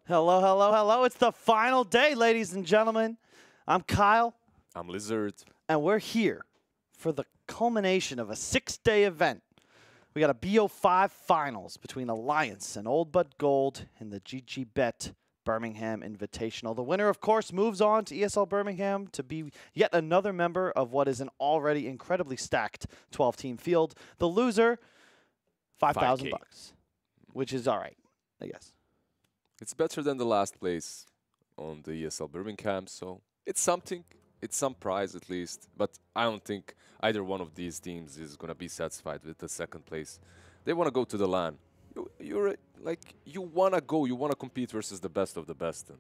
Hello, hello, hello. It's the final day, ladies and gentlemen. I'm Kyle. I'm Lizard. And we're here for the culmination of a 6-day event. We got a BO5 finals between Alliance and Old But Gold in the GG.BET Birmingham Invitational. The winner, of course, moves on to ESL Birmingham to be yet another member of what is an already incredibly stacked 12-team field. The loser, $5,000, which is all right, I guess. It's better than the last place on the ESL Birmingham, so it's something. It's some prize at least, but I don't think either one of these teams is going to be satisfied with the second place. They want to go to the LAN. You want to go, you want to compete versus the best of the best, and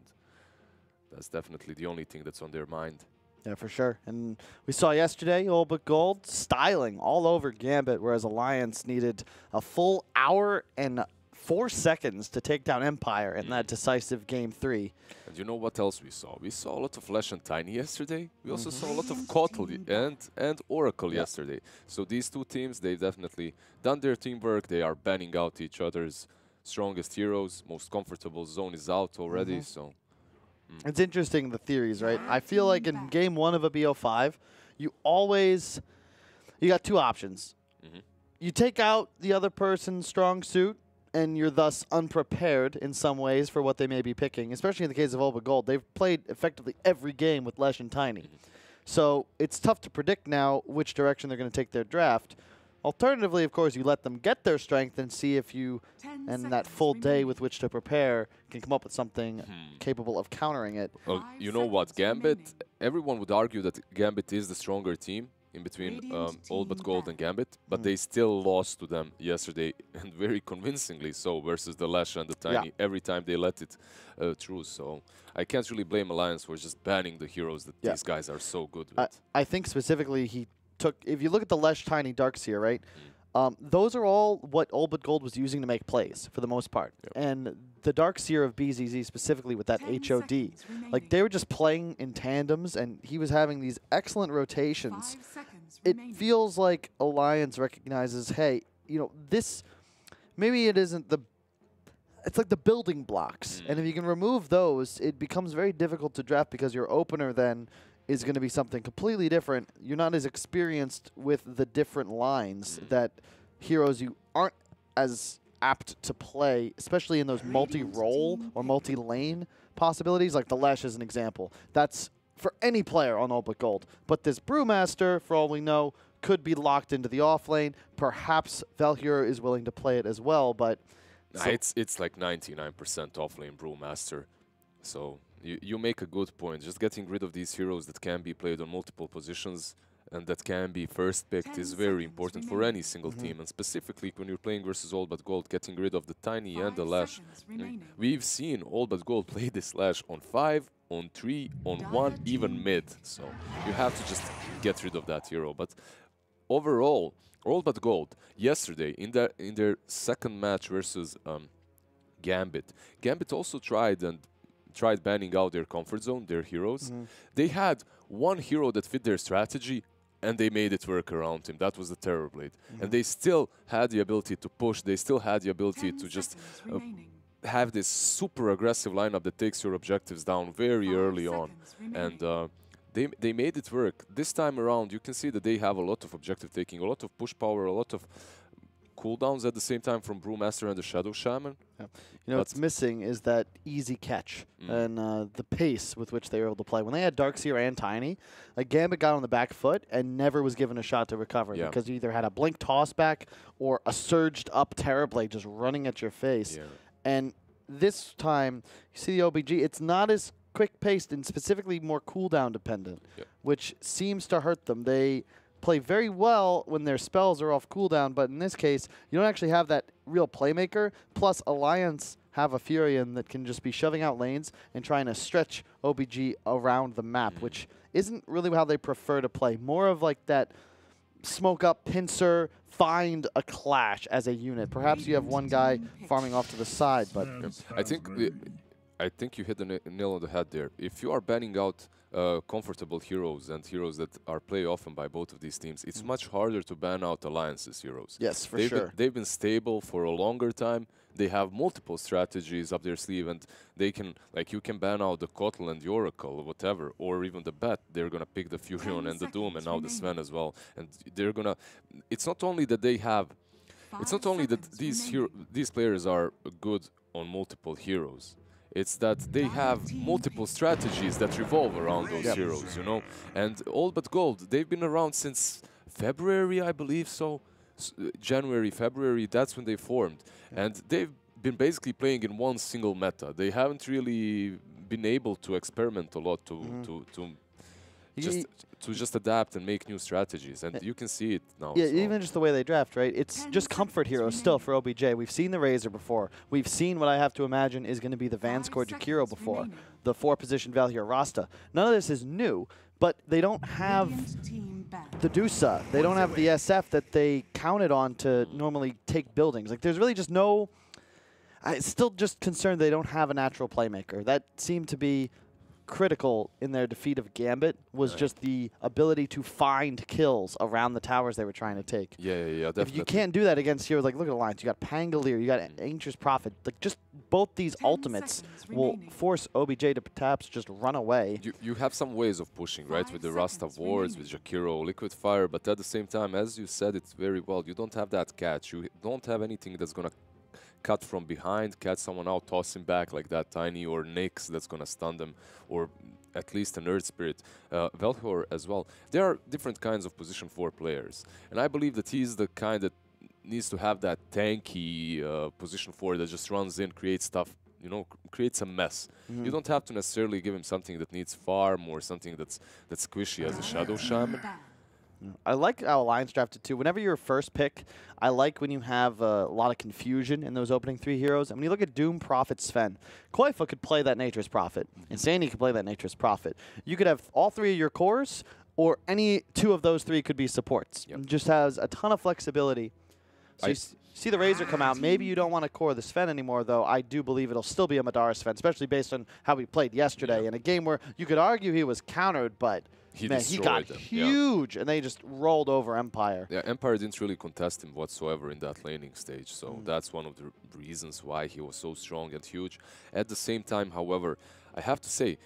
that's definitely the only thing that's on their mind. Yeah, for sure. And we saw yesterday, Old But Gold styling all over Gambit, whereas Alliance needed a full hour and 4 seconds to take down Empire in that decisive Game 3. And you know what else we saw? We saw a lot of Flash and Tiny yesterday. We also saw a lot of Kotal and Oracle yesterday. So these two teams, they've definitely done their teamwork. They are banning out each other's strongest heroes. Most comfortable zone is out already. So it's interesting, the theories, right? I feel like in Game 1 of a BO5, you got two options. You take out the other person's strong suit, and you're thus unprepared in some ways for what they may be picking, especially in the case of Old But Gold. They've played effectively every game with Lesh and Tiny. So it's tough to predict now which direction they're going to take their draft. Alternatively, of course, you let them get their strength and see if you, and that full day with which to prepare, can come up with something capable of countering it. Well, you know what, Gambit, everyone would argue that Gambit is the stronger team in between Old But Gold and Gambit, but they still lost to them yesterday, and very convincingly so, versus the Lash and the Tiny every time they let it through. So I can't really blame Alliance for just banning the heroes that these guys are so good with. I think specifically he took, if you look at the Lash, Tiny, Darkseer, right? Those are all what Old But Gold was using to make plays, for the most part. And the Darkseer of BZZ, specifically with that HOD, like they were just playing in tandems, and he was having these excellent rotations. It feels like Alliance recognizes, hey, you know, this, maybe it isn't the, it's like the building blocks. And if you can remove those, it becomes very difficult to draft because your opener then is going to be something completely different. You're not as experienced with the different lines that heroes you aren't as apt to play, especially in those multi-role or multi-lane possibilities, like the Lash is an example. That's for any player on Old But Gold. But this Brewmaster, for all we know, could be locked into the off lane. Perhaps Valhero is willing to play it as well, but... So it's like 99% off lane Brewmaster. So you make a good point. Just getting rid of these heroes that can be played on multiple positions and that can be first picked is very important for any single team, and specifically when you're playing versus Old But Gold, getting rid of the Tiny and the Lash. We've seen Old But Gold play this Lash on 5, on 3, on 1, even mid. So you have to just get rid of that hero. But overall, Old But Gold yesterday in their second match versus Gambit also tried banning out their comfort zone, their heroes. They had one hero that fit their strategy, and they made it work around him. That was the Terrorblade. And they still had the ability to push. They still had the ability to just have this super aggressive lineup that takes your objectives down very early on. And they made it work. This time around, you can see that they have a lot of objective taking, a lot of push power, a lot of cooldowns at the same time from Brewmaster and the Shadow Shaman. You know, what's missing is that easy catch and the pace with which they were able to play. When they had Darkseer and Tiny, like Gambit got on the back foot and never was given a shot to recover because you either had a blink toss back or a surged up Terrorblade just running at your face. And this time, you see the OBG, it's not as quick-paced and specifically more cooldown dependent, which seems to hurt them. They play very well when their spells are off cooldown, but in this case, you don't actually have that real playmaker. Plus, Alliance have a Furion that can just be shoving out lanes and trying to stretch OBG around the map, which isn't really how they prefer to play. More of like that smoke up, pincer, find a clash as a unit. Perhaps you have one guy farming off to the side, but... I think I think you hit the nail on the head there. If you are banning out comfortable heroes and heroes that are played often by both of these teams, it's much harder to ban out alliances heroes. Yes, for they've sure. They've been stable for a longer time. They have multiple strategies up their sleeve, and they can, like, you can ban out the Kotl and the Oracle or whatever, or even the Bet. They're gonna pick the Furion and the Doom, and now the Sven as well. And they're gonna. It's not only that they have. It's not only that these players are good on multiple heroes. It's that they have multiple strategies that revolve around those heroes, you know. And All But Gold, they've been around since February, I believe so. January, February, that's when they formed. And they've been basically playing in one single meta. They haven't really been able to experiment a lot to just adapt and make new strategies, and you can see it now. Yeah, even just the way they draft, right? It's just comfort heroes still for OBJ. We've seen the Razor before. We've seen what I have to imagine is going to be the Vanscore Jakiro before, the 4-position Valkyr Rasta. None of this is new, but they don't have the Dusa. They don't have the SF that they counted on to normally take buildings. Like, there's really just no... I'm still just concerned they don't have a natural playmaker. That seemed to be critical in their defeat of Gambit, was just the ability to find kills around the towers they were trying to take. Yeah, definitely. If you can't do that against heroes, like, look at the lines. You got Pangolier, you got Anxious Prophet. Like, just both these ultimates will force OBJ to perhaps just run away. You have some ways of pushing, right? With the Rasta wards, with Jakiro, Liquid Fire, but at the same time, as you said it very well, you don't have that catch. You don't have anything that's going to cut from behind, catch someone out, toss him back like that Tiny, or Nyx that's going to stun them, or at least an Earth Spirit. Velhor as well. There are different kinds of position 4 players, and I believe that he's the kind that needs to have that tanky position 4 that just runs in, creates stuff, you know, creates a mess. You don't have to necessarily give him something that needs farm or something that's squishy as a Shadow Shaman. I like how Alliance drafted too. Whenever you're first pick, I like when you have a lot of confusion in those opening 3 heroes. And when you look at Doom, Prophet, Sven, Koifa could play that Nature's Prophet. Insanity could play that Nature's Prophet. You could have all 3 of your cores, or any 2 of those 3 could be supports. It just has a ton of flexibility. So you see the Razor come out. Maybe you don't want to core the Sven anymore, though. I do believe it'll still be a Madara Sven, especially based on how he played yesterday in a game where you could argue he was countered, but he got huge, and they just rolled over Empire. Yeah, Empire didn't really contest him whatsoever in that laning stage, so that's one of the reasons why he was so strong and huge. At the same time, however, I have to say,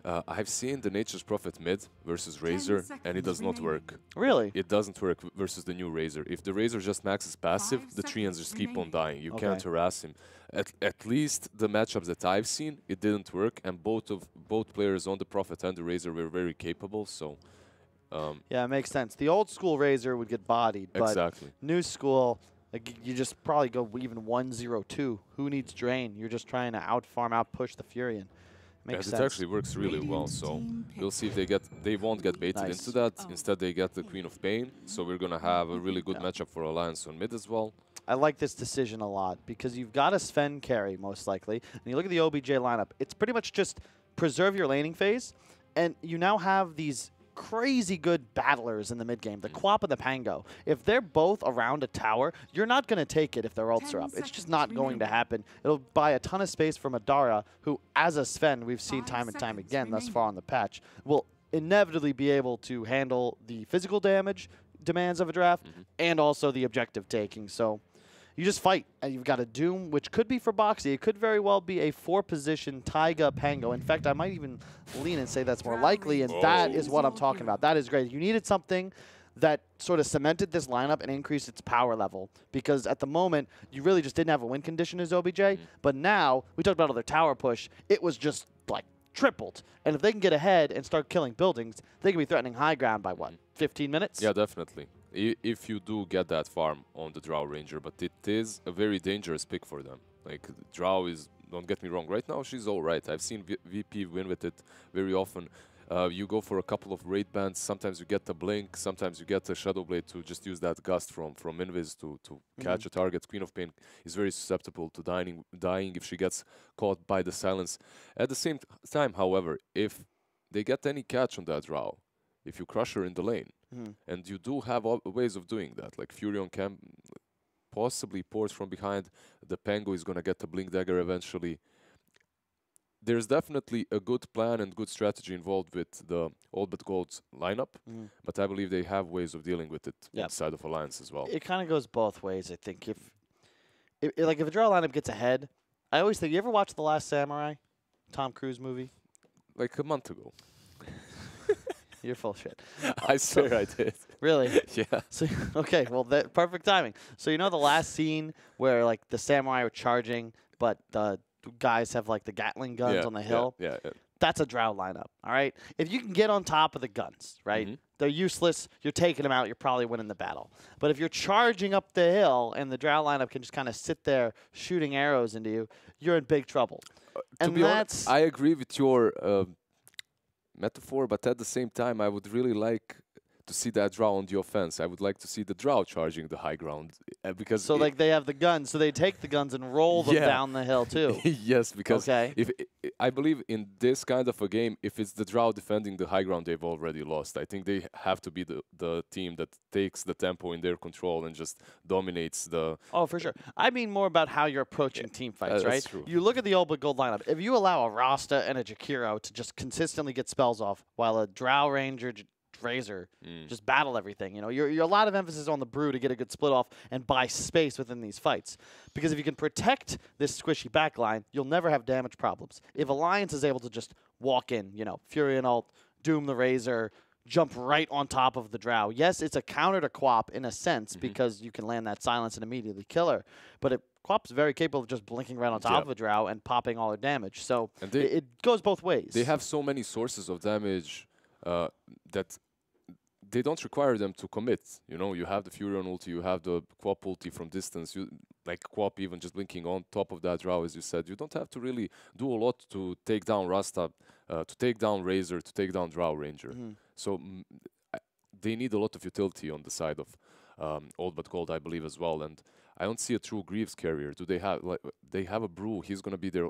I've seen the Nature's Prophet mid versus Razor, and it does not work. Really? It doesn't work versus the new Razor. If the Razor just maxes passive, the Treants just keep on dying. You can't harass him. At least the matchups that I've seen, it didn't work, and both players on the Prophet and the Razor were very capable. So, yeah, it makes sense. The old school Razor would get bodied, but new school, like, you just probably go even 1-0-2. Who needs Drain? You're just trying to out-farm, out-push the Furion. Makes sense. It actually works really well, so we'll see if they won't get baited into that. Instead, they get the Queen of Pain, so we're going to have a really good matchup for Alliance on mid as well. I like this decision a lot, because you've got a Sven carry, most likely, and you look at the OBJ lineup, it's pretty much just preserve your laning phase, and you now have these crazy good battlers in the mid game, the Quap and the Pango. If they're both around a tower, you're not going to take it if their ults are up. It's just not going to happen. It'll buy a ton of space for Madara, who, as a Sven, we've seen time and time again thus far on the patch, will inevitably be able to handle the physical damage demands of a draft and also the objective taking. So you just fight, and you've got a Doom, which could be for Boxy. It could very well be a 4-position Taiga Pango. In fact, I might even lean and say that's more likely, and that is what I'm talking about. That is great. You needed something that sort of cemented this lineup and increased its power level, because at the moment, you really just didn't have a win condition as OBJ, but now, we talked about their tower push, it was just, like, tripled. And if they can get ahead and start killing buildings, they can be threatening high ground by, what, 15 minutes? Yeah, definitely. If you do get that farm on the Drow Ranger, but it is a very dangerous pick for them. Like, Drow is, don't get me wrong, right now she's alright. I've seen VP win with it very often. You go for a couple of raid bands, sometimes you get the Blink, sometimes you get the Shadow Blade to just use that Gust from Invis to catch a target. Queen of Pain is very susceptible to dying if she gets caught by the silence. At the same time, however, if they get any catch on that Drow, if you crush her in the lane, and you do have ways of doing that, like Furion can possibly port from behind, the Pango is going to get the Blink Dagger eventually. there's definitely a good plan and good strategy involved with the All But Gold's lineup, but I believe they have ways of dealing with it inside of Alliance as well. It kind of goes both ways, I think. If a draw lineup gets ahead, I always think, you ever watch The Last Samurai? Tom Cruise movie? Like a month ago. You're full of shit. I swear I did. Really? Yeah. So, okay, well, perfect timing. So you know the last scene where like the samurai are charging, but the guys have like the Gatling guns on the hill? Yeah. That's a drow lineup, all right? If you can get on top of the guns, right, they're useless. You're taking them out. You're probably winning the battle. But if you're charging up the hill and the drow lineup can just kind of sit there shooting arrows into you, you're in big trouble. To be honest, I agree with your metaphor, but at the same time, I would really like to see that drow on the offense. I would like to see the drow charging the high ground because so like they have the guns, so they take the guns and roll them down the hill too. Yes, because if I believe in this kind of a game, if it's the drow defending the high ground, they've already lost. I think they have to be the team that takes the tempo in their control and just dominates the. Oh, for sure. I mean more about how you're approaching team fights, right? True. You look at the All But Gold lineup. If you allow a Rasta and a Jakiro to just consistently get spells off, while a drow ranger Razor just battle everything. You know, you're a lot of emphasis on the brew to get a good split off and buy space within these fights. Because if you can protect this squishy backline, you'll never have damage problems. If Alliance is able to just walk in, you know, Fury and Ult, Doom the Razor, jump right on top of the drow. Yes, it's a counter to Quap in a sense because you can land that silence and immediately kill her. But Quap's very capable of just blinking right on top of a drow and popping all her damage. So it goes both ways. They have so many sources of damage that they don't require them to commit. You know, you have the Furion ulti, you have the Quap ulti from distance. You like Quap even just blinking on top of that drow, as you said. You don't have to really do a lot to take down Rasta, to take down Razor, to take down Drow Ranger. So they need a lot of utility on the side of All But Gold, I believe, as well. And I don't see a true Greaves carrier. Do they have like they have a brew? He's gonna be their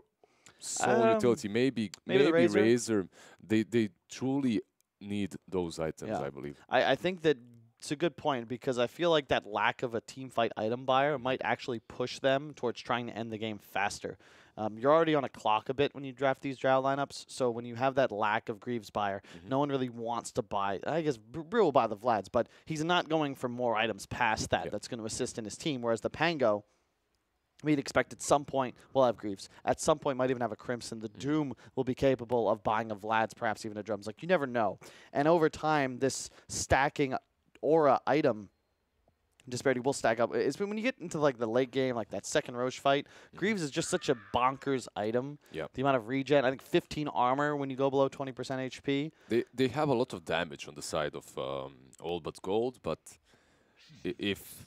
sole utility. Maybe Razor. They truly need those items, I believe. I think that it's a good point because I feel like that lack of a team fight item buyer might actually push them towards trying to end the game faster. You're already on a clock a bit when you draft these drow lineups, so when you have that lack of Greaves buyer, no one really wants to buy. I guess Brew will buy the Vlads, but he's not going for more items past that. That's going to assist in his team, whereas the Pango, we'd expect at some point we'll have Greaves. At some point might even have a Crimson. The Doom will be capable of buying a Vlad's, perhaps even a Drums. Like, you never know. And over time, this stacking aura item disparity will stack up. It's when you get into like the late game, like that second Roche fight, Greaves is just such a bonkers item. The amount of regen, I think 15 armor when you go below 20% HP. They have a lot of damage on the side of All But Gold, but if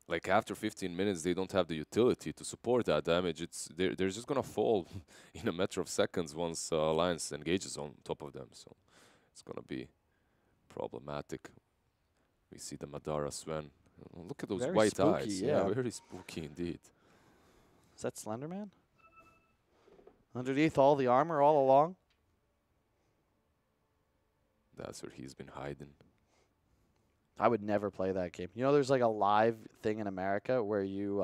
like after 15 minutes they don't have the utility to support that damage, they're just gonna fall in a matter of seconds once Alliance engages on top of them. So it's gonna be problematic. We see the Madara Sven. Look at those very white spooky, eyes. Yeah, very spooky indeed. Is that Slenderman? Underneath all the armor all along? That's where he's been hiding. I would never play that game. You know, there's like a live thing in America where you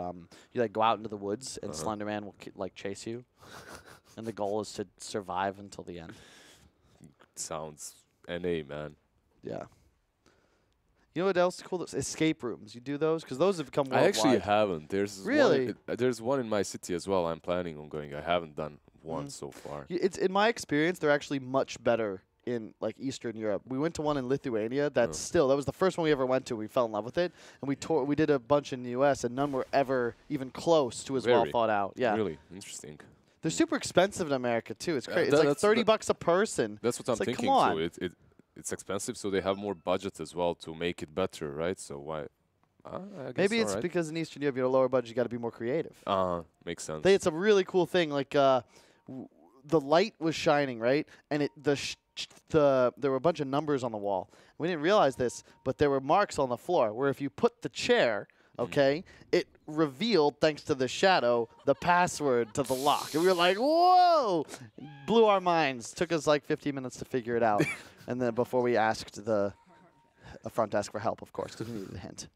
like go out into the woods and Slenderman will like chase you, and the goal is to survive until the end. Sounds NA, man. Yeah. You know what else is cool? Escape rooms. You do those? Because those have become worldwide. I actually haven't. Really? There's one in my city as well. I'm planning on going. I haven't done one so far. It's in my experience, they're actually much better in like Eastern Europe. We went to one in Lithuania. That was the first one we ever went to. We fell in love with it, and we did a bunch in the U.S. and none were ever even close to as well thought out. Yeah, really interesting. They're super expensive in America too. It's crazy. It's like $30 a person. That's what I'm thinking too. It's expensive, so they have more budget as well to make it better, right? So why? I guess maybe it's because in Eastern Europe you have a lower budget. You got to be more creative. Makes sense. It's a really cool thing. Like the light was shining, right, and there were a bunch of numbers on the wall. We didn't realize this, but there were marks on the floor where if you put the chair, it revealed, thanks to the shadow, the password to the lock. And we were like, whoa! Blew our minds. Took us like 15 minutes to figure it out. And then before we asked the front desk for help, of course, because we needed a hint.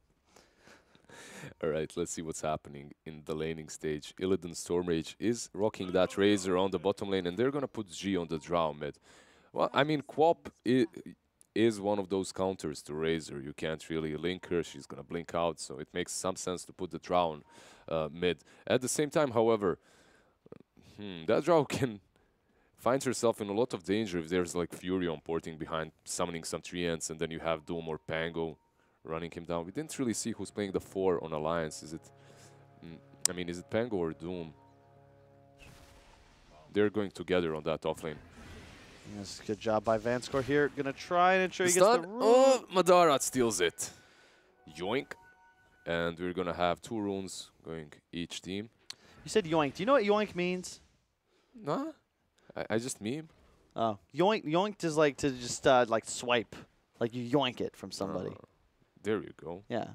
All right, let's see what's happening in the laning stage. Illidan Stormrage is rocking that Razor on the bottom lane, and they're going to put G on the Drow mid. Well, I mean, Quap is one of those counters to Razor. You can't really link her. She's going to blink out, so it makes some sense to put the Drow on mid. At the same time, however, that Drow can find herself in a lot of danger if there's like Fury on porting behind, summoning some Treants, and then you have Doom or Pango running him down. We didn't really see who's playing the 4 on Alliance. Is it, I mean, is it Pango or Doom? They're going together on that offlane. Yes, good job by Vanscore here. Gonna try and ensure he gets Stun. the rune. Oh, Madara steals it. Yoink. And we're gonna have 2 runes going each team. You said yoink. Do you know what yoink means? Nah, I just meme. Oh, yoinked is like to just like swipe, like you yoink it from somebody. There you go. Yeah,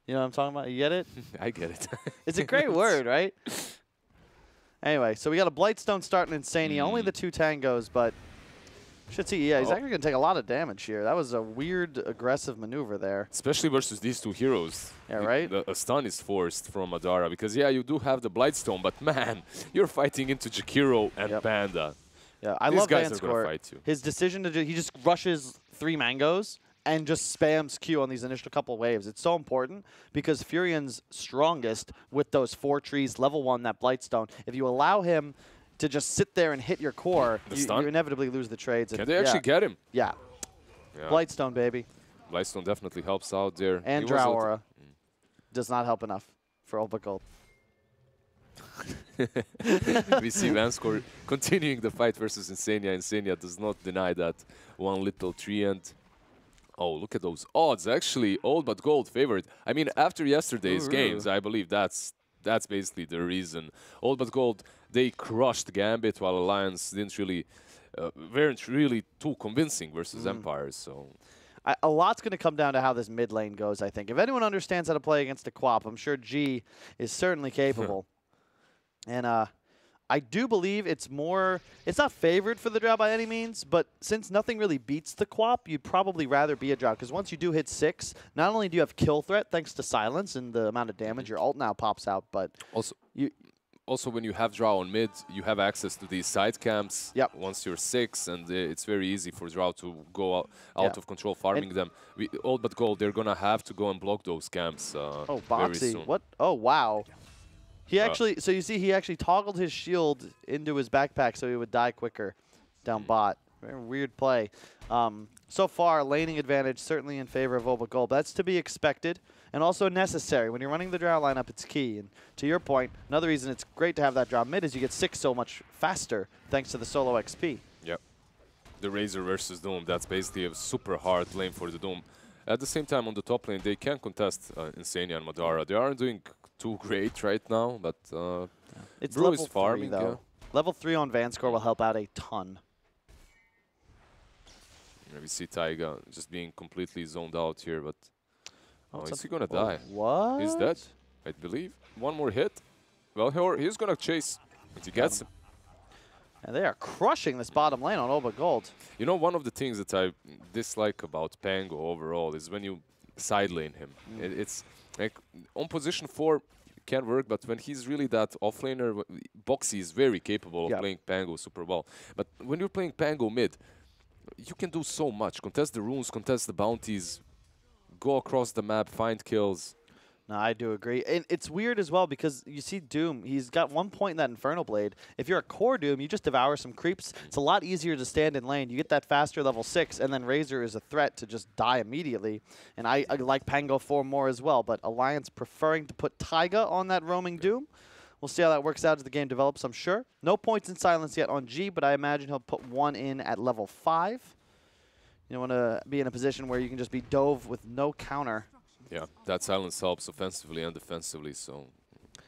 you know what I'm talking about. You get it? I get it. It's a great word, right? Anyway, so we got a Blightstone starting Insania. Only the 2 tangos, but should see. Yeah, he's actually gonna take a lot of damage here. That was a weird, aggressive maneuver there. Especially versus these 2 heroes. Yeah, right? A stun is forced from Madara because, yeah, you do have the Blightstone, but man, you're fighting into Jakiro and Panda. Yeah, I These love guys are Vanscore. gonna fight you. His decision to he just rushes 3 mangoes and just spams Q on these initial couple waves. It's so important because Furion's strongest with those 4 trees, level 1, that Blightstone. If you allow him to just sit there and hit your core, you inevitably lose the trades. Can they actually get him? Yeah. Blightstone, baby. Blightstone definitely helps out there. And Drow Aura does not help enough for Old But Gold. We see Vanscore continuing the fight versus Insania. Insania does not deny that one little treant. Oh, look at those odds. Actually, Old But Gold favored. I mean, after yesterday's games, I believe that's basically the reason. Old But Gold, they crushed Gambit, while Alliance weren't really too convincing versus Empire. So a lot's going to come down to how this mid lane goes, I think. If anyone understands how to play against a Quap, I'm sure G is certainly capable. And I do believe it's not favored for the Drow by any means, but since nothing really beats the Quap, you'd probably rather be a Drow. Because once you do hit 6, not only do you have kill threat thanks to silence and the amount of damage your ult now pops out, but also when you have Drow on mid, you have access to these side camps once you're 6, and it's very easy for Drow to go out of control farming them. Old But Gold, they're going to have to go and block those camps oh, very soon. What? Oh, wow. He actually, so you see, he actually toggled his shield into his backpack so he would die quicker down bot. Very weird play. So far, laning advantage certainly in favor of Old But Gold. That's to be expected and also necessary. When you're running the Drow lineup, it's key. And to your point, another reason it's great to have that Drow mid is you get 6 so much faster thanks to the solo XP. Yep. The Razor versus Doom, that's basically a super hard lane for the Doom. At the same time, on the top lane, they can contest Insania and Madara. They aren't doing too great right now, but it's Brew level is farming. 3, though. Level 3 on Vanscore will help out a ton. We see Taiga just being completely zoned out here, but is he gonna die? What? He's dead, I believe. One more hit. Well, he's gonna chase. If he gets him. And they are crushing this bottom lane on Old But Gold. You know, one of the things that I dislike about Pango overall is when you side lane him. It's like on position 4 can work, but when he's really that offlaner, Boxy is very capable of playing Pango super well. But when you're playing Pango mid, you can do so much. Contest the runes, contest the bounties, go across the map, find kills. No, I do agree. And it's weird as well because you see Doom, he's got 1 point in that Infernal Blade. If you're a core Doom, you just devour some creeps. It's a lot easier to stand in lane. You get that faster level 6, and then Razor is a threat to just die immediately. And I like Pango 4 more as well, but Alliance preferring to put Taiga on that roaming Doom. We'll see how that works out as the game develops, I'm sure. No points in silence yet on G, but I imagine he'll put 1 in at level 5. You don't want to be in a position where you can just be dove with no counter. Yeah, that silence helps offensively and defensively, so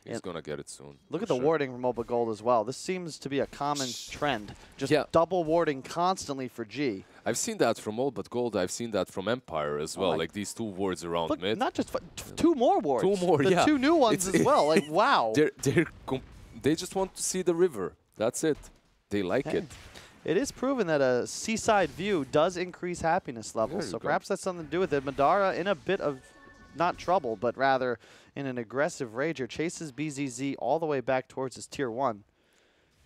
he's going to get it soon. Look at the warding from Old But Gold as well. This seems to be a common trend. Just double warding constantly for G. I've seen that from Old But Gold. I've seen that from Empire as well, like these 2 wards around mid. Not just 2 more wards. 2 more, the 2 new ones as well. Like, wow. They just want to see the river. That's it. They like it. It is proven that a seaside view does increase happiness levels, so perhaps that's something to do with it. Madara in a bit of not trouble, but rather in an aggressive rage here. Chases BZZ all the way back towards his tier 1.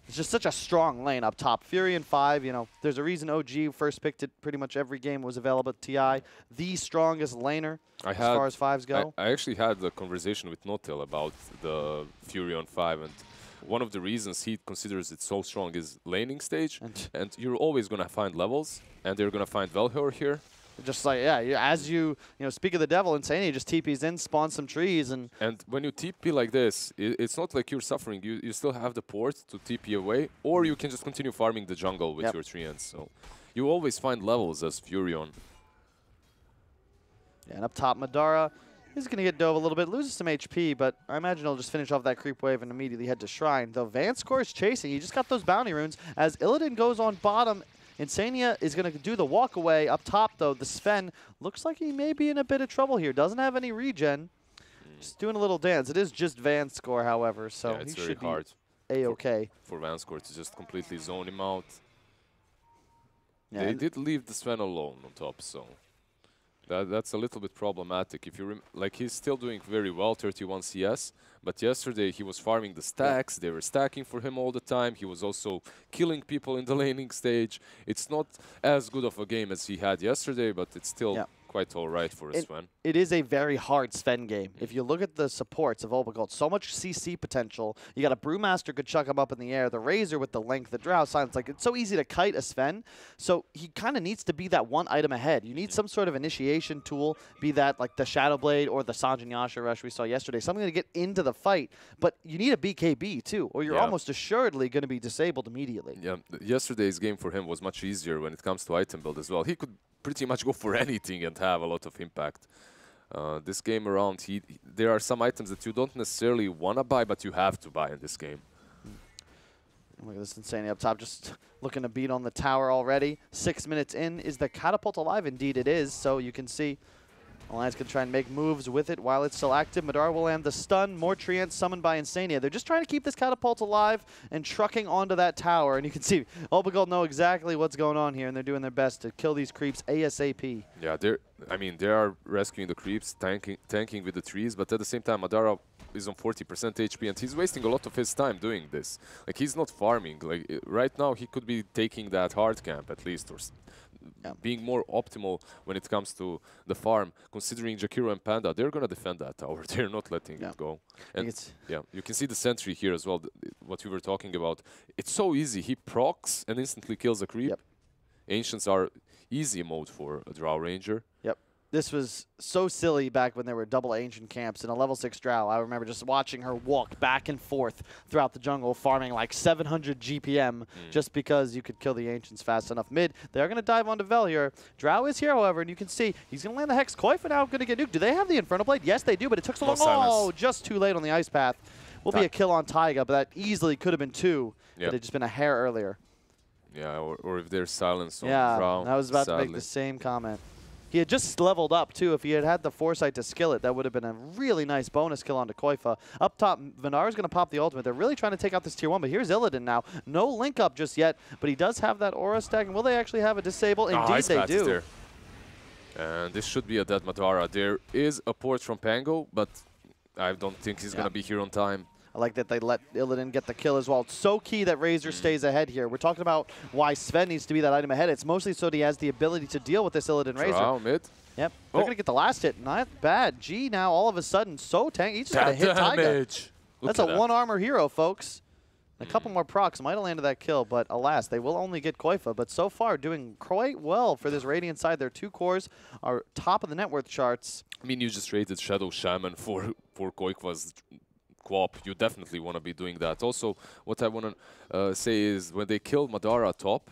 It's just such a strong lane up top. Fury in 5, you know, there's a reason OG first picked it pretty much every game was available at TI. The strongest laner as far as 5s go. I actually had a conversation with Notel about the Fury on 5, and one of the reasons he considers it so strong is laning stage, and you're always going to find levels, and they're going to find Valhor here. Just like, yeah, as you know, speak of the devil, Insane, he just TPs in, spawns some trees, and when you TP like this, it's not like you're suffering. You still have the port to TP away, or you can just continue farming the jungle with your treants. So you always find levels as Furion. Yeah, and up top, Madara is going to get dove a little bit, loses some HP, but I imagine he'll just finish off that creep wave and immediately head to Shrine. Though Vanscore is chasing. He just got those bounty runes. As Illidan goes on bottom, Insania is going to do the walk away. Up top, though, the Sven looks like he may be in a bit of trouble here. Doesn't have any regen. Just doing a little dance. It is just Vanscore, however, so it's he very should hard be A-okay. For Vanscore to just completely zone him out. Yeah, they did leave the Sven alone on top, so that's a little bit problematic. If you like, he's still doing very well, 31 CS, but yesterday he was farming the stacks. They were stacking for him all the time. He was also killing people in the laning stage. It's not as good of a game as he had yesterday, but it's still quite all right for a Sven. It is a very hard Sven game. If you look at the supports of Obergold, so much CC potential. You got a Brewmaster could chuck him up in the air. The Razor with the length, the Drow Silence. Like, it's so easy to kite a Sven. So he kind of needs to be that one item ahead. You need some sort of initiation tool, be that like the Shadow Blade or the Sanjin Yasha rush we saw yesterday. Something to get into the fight. But you need a BKB too, or you're almost assuredly going to be disabled immediately. Yeah, yesterday's game for him was much easier when it comes to item build as well. He could pretty much go for anything and have a lot of impact. This game around, there are some items that you don't necessarily want to buy, but you have to buy in this game. Look at this Insane up top, just looking to beat on the tower already. 6 minutes in. Is the catapult alive? Indeed it is. So you can see Alliance can try and make moves with it while it's still active. Madara will land the stun. More treants summoned by Insania. They're just trying to keep this catapult alive and trucking onto that tower. And you can see Obergold know exactly what's going on here, and they're doing their best to kill these creeps ASAP. Yeah, they are rescuing the creeps, tanking with the trees, but at the same time, Madara is on 40% HP, and he's wasting a lot of his time doing this. Like, he's not farming. Like, right now, he could be taking that hard camp at least, or being more optimal when it comes to the farm. Considering Jakiro and Panda, they're going to defend that tower. They're not letting it go. And you can see the sentry here as well, what we were talking about. It's so easy. He procs and instantly kills a creep. Ancients are easy mode for a Drow Ranger. This was so silly back when there were double ancient camps in a level 6 Drow. I remember just watching her walk back and forth throughout the jungle, farming like 700 GPM just because you could kill the ancients fast enough. Mid, they're going to dive onto Vel here. Drow is here, however, and you can see he's going to land the Hex. Koi for now going to get nuked. Do they have the Inferno Blade? Yes, they do, but it took so long. Oh, just too late on the Ice Path. Will be a kill on Taiga, but that easily could have been 2. It had just been a hair earlier. Yeah, or if there's silence on Drow. I was about to make the same comment. He had just leveled up, too. If he had had the foresight to skill it, that would have been a really nice bonus kill onto Koifa. Up top, Venar's going to pop the ultimate. They're really trying to take out this tier 1, but here's Illidan now. No link up just yet, but he does have that aura stack. And will they actually have a disable? Indeed, they do. And this should be a dead Madara. There is a port from Pango, but I don't think he's going to be here on time. I like that they let Illidan get the kill as well. It's so key that Razor stays ahead here. We're talking about why Sven needs to be that item ahead. It's mostly so that he has the ability to deal with this Illidan Razor. Mid. Yep. They're going to get the last hit. Not bad. G now all of a sudden so tanky. He just got to hit Taiga. That's a one-armor hero, folks. A couple more procs might have landed that kill, but alas, they will only get Koifa. But so far, doing quite well for this Radiant side. Their 2 cores are top of the net worth charts. I mean, you just rated Shadow Shaman for Koifa's co-op. You definitely want to be doing that. Also, what I want to say is when they killed Madara top,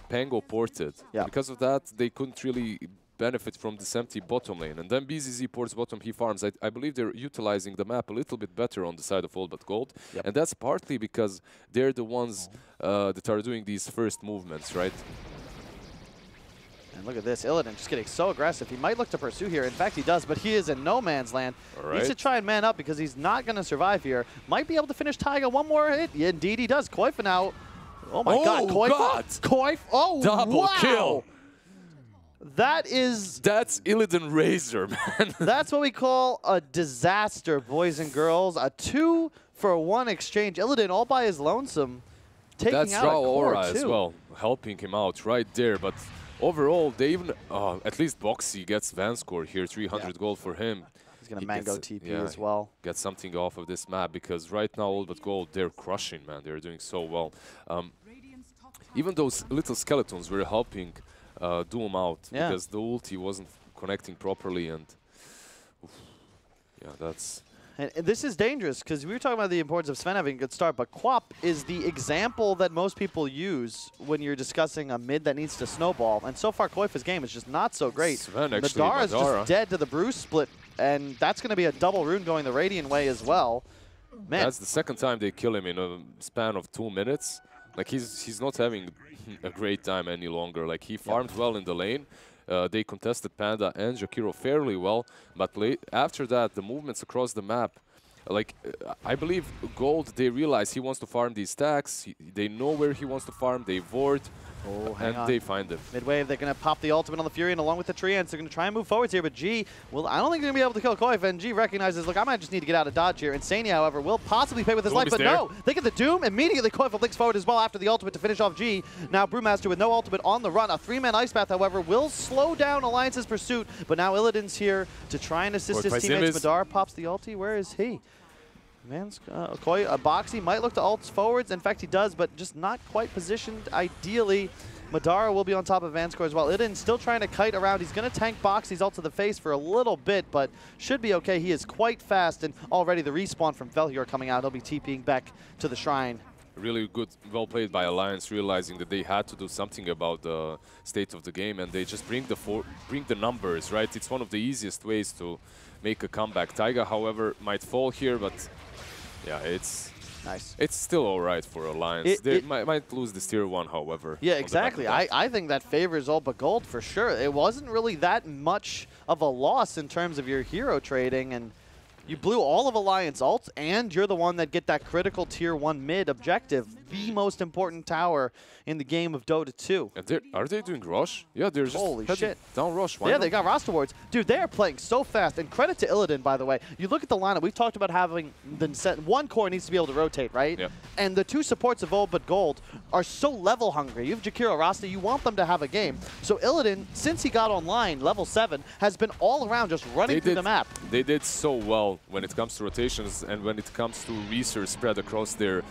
Pango ported. Because of that, they couldn't really benefit from this empty bottom lane. And then BZZ ports bottom, he farms. I believe they're utilizing the map a little bit better on the side of All But Gold. And that's partly because they're the ones that are doing these first movements, right? And look at this, Illidan just getting so aggressive. He might look to pursue here. In fact, he does, but he is in no man's land. Needs to try and man up because he's not going to survive here. Might be able to finish Taiga one more hit. Yeah, indeed he does. Koifa now. Oh my God, Koifa. Double kill. That's Illidan Razor, man. That's what we call a disaster, boys and girls. A 2-for-1 exchange. Illidan all by his lonesome, taking That's out a core Aura as well, helping him out right there. But overall, they even, at least Boxy gets Vanscore here, 300 gold for him. He's going to mango TP as well. Get something off of this map, because right now, All But Gold, they're crushing, man. They're doing so well. Even those little skeletons were helping Doom out, because the ulti wasn't connecting properly, and yeah, that's... And this is dangerous, because we were talking about the importance of Sven having a good start, but Quap is the example that most people use when you're discussing a mid that needs to snowball. And so far, Koifa's game is just not so great. Sven, actually, Madara's just dead to the Bruce split, and that's going to be a double rune going the Radiant way as well. Man. That's the second time they kill him in a span of 2 minutes. Like, he's not having a great time any longer. Like, he farmed well in the lane. They contested Panda and Jakiro fairly well, but after that, the movements across the map, like, I believe Gold, they realize he wants to farm these stacks, they know where he wants to farm, they ward, and they find him. Mid-wave, they're going to pop the ultimate on the Fury and along with the Treants. They're going to try and move forwards here, but G, well, I don't think they're going to be able to kill Koifa, and G recognizes, look, I might just need to get out of dodge here. Insania, however, will possibly pay with his life, but no, they get the Doom. Immediately, Koifa blinks forward as well after the ultimate to finish off G. Now, Brewmaster with no ultimate on the run. A 3-man Ice Path, however, will slow down Alliance's pursuit, but now Illidan's here to try and assist his teammates. Madara pops the ulti. Where is he? Boxy might look to ults forwards. In fact, he does, but just not quite positioned ideally. Madara will be on top of Vanscore as well. Illidan still trying to kite around. He's going to tank Boxy's ult to the face for a little bit, but should be okay. He is quite fast, and already the respawn from Velhior coming out. He'll be TPing back to the shrine. Really good, well played by Alliance, realizing that they had to do something about the state of the game, and they just bring the numbers, right? It's one of the easiest ways to make a comeback. Taiga, however, might fall here, but yeah, it's nice. It's still all right for Alliance. They might lose this tier 1, however. Yeah, exactly. I think that favors All But Gold for sure. It wasn't really that much of a loss in terms of your hero trading, and you blew all of Alliance ults, and you're the one that get that critical tier 1 mid objective, the most important tower in the game of Dota 2. And are they doing Rush? Yeah, they're just down Rush. Yeah, they got roster wards. Dude, they are playing so fast, and credit to Illidan, by the way. You look at the lineup, we've talked about having the set. One core needs to be able to rotate, right? Yep. And the 2 supports of All But Gold are so level hungry. You have Jakiro, Rasta, you want them to have a game. So Illidan, since he got online, level 7, has been all around just running through the map. They did so well when it comes to rotations and when it comes to research spread across their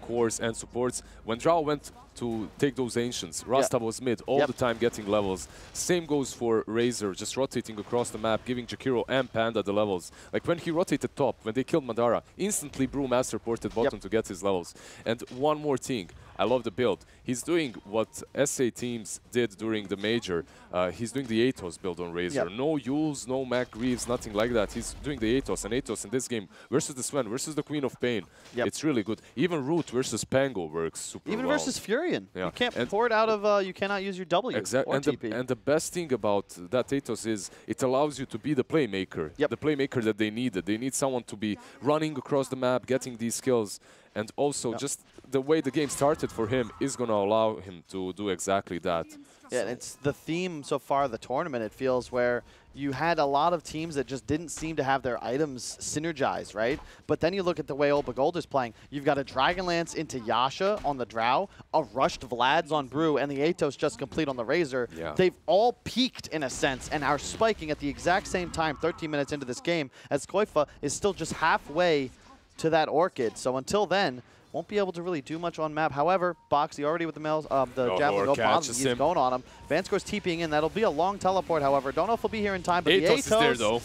cores and supports. When Drow went to take those Ancients, Rasta was mid all the time getting levels. Same goes for Razor, just rotating across the map, giving Jakiro and Panda the levels. Like when he rotated top, when they killed Madara, instantly Brewmaster ported bottom to get his levels. And one more thing, I love the build. He's doing what SA teams did during the major. He's doing the Atos build on Razor. No Yules, no Mac Greaves, nothing like that. He's doing the Atos, and Atos in this game versus the Sven, versus the Queen of Pain. It's really good. Even Root versus Pango works super well. Even versus Furion. You can't pour it out of, you cannot use your W exactly. or TP. And the best thing about that Atos is it allows you to be the playmaker. The playmaker that they needed. They need someone to be running across the map, getting these skills. And also just the way the game started for him is going to allow him to do exactly that. Yeah, and it's the theme so far of the tournament, it feels, where you had a lot of teams that just didn't seem to have their items synergized, right? But then you look at the way All But Gold is playing. You've got a Dragonlance into Yasha on the Drow, a rushed Vlad's on Brew, and the Atos just complete on the Razor. They've all peaked in a sense and are spiking at the exact same time 13 minutes into this game as Koifa is still just halfway to that Orchid. So until then, won't be able to really do much on map. However, Boxy already with the Javelin he's going on him. Vanscore's TPing in. That'll be a long teleport, however. Don't know if he'll be here in time, but the Atos is there, though.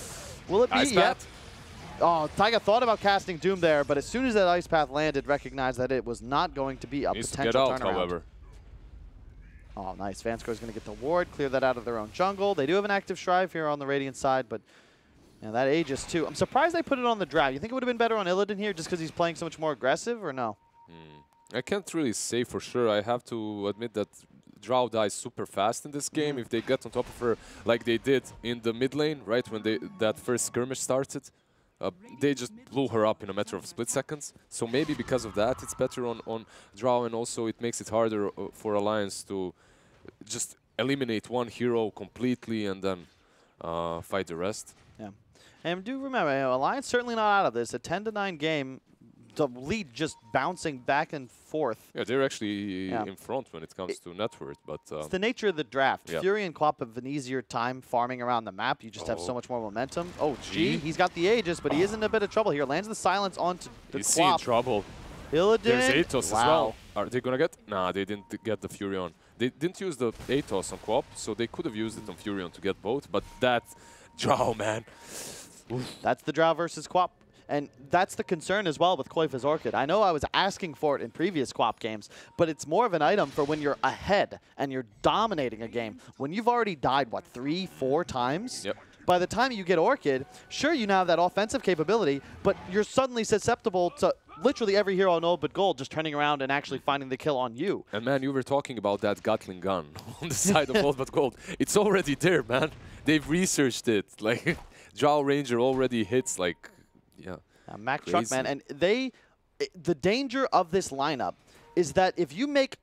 Will it be? Ice Path? Oh, Taiga thought about casting Doom there, but as soon as that Ice Path landed, recognized that it was not going to be a potential turnaround. However. Oh, nice. Vanscore's going to get the ward, clear that out of their own jungle. They do have an active Shrive here on the Radiant side, but and that Aegis too. I'm surprised they put it on the Drow. You think it would have been better on Illidan here just because he's playing so much more aggressive, or no? I can't really say for sure. I have to admit that Drow dies super fast in this game. If they get on top of her like they did in the mid lane, right, when that first skirmish started, they just blew her up in a matter of split seconds. So maybe because of that, it's better on Drow, and also it makes it harder for Alliance to just eliminate one hero completely and then fight the rest. Yeah. And do remember, Alliance certainly not out of this. A 10-9 game, the lead just bouncing back and forth. Yeah, they're actually in front when it comes to net worth, but it's the nature of the draft. Yeah. Fury and Quap have an easier time farming around the map. You just have so much more momentum. Oh, G, he's got the Aegis, but he is in a bit of trouble here. Lands the silence onto the he's Quap. in trouble. Illidan. There's Atos as well. Are they gonna get? Nah, they didn't get the Fury on. They didn't use the Atos on Quap, so they could have used it on Furion to get both, but that Drow, man. Oof. That's the Drow versus Quap. And that's the concern as well with Koifa's Orchid. I know I was asking for it in previous Quap games, but it's more of an item for when you're ahead and you're dominating a game. When you've already died, what, 3-4 times? Yep. By the time you get Orchid, sure, you now have that offensive capability, but you're suddenly susceptible to literally every hero on Old But Gold just turning around and actually finding the kill on you. And man, you were talking about that Gatling gun on the side of Old But Gold. It's already there, man. They've researched it. Like, Drow Ranger already hits, like, yeah. Mac Truck, man. And the danger of this lineup is that if you make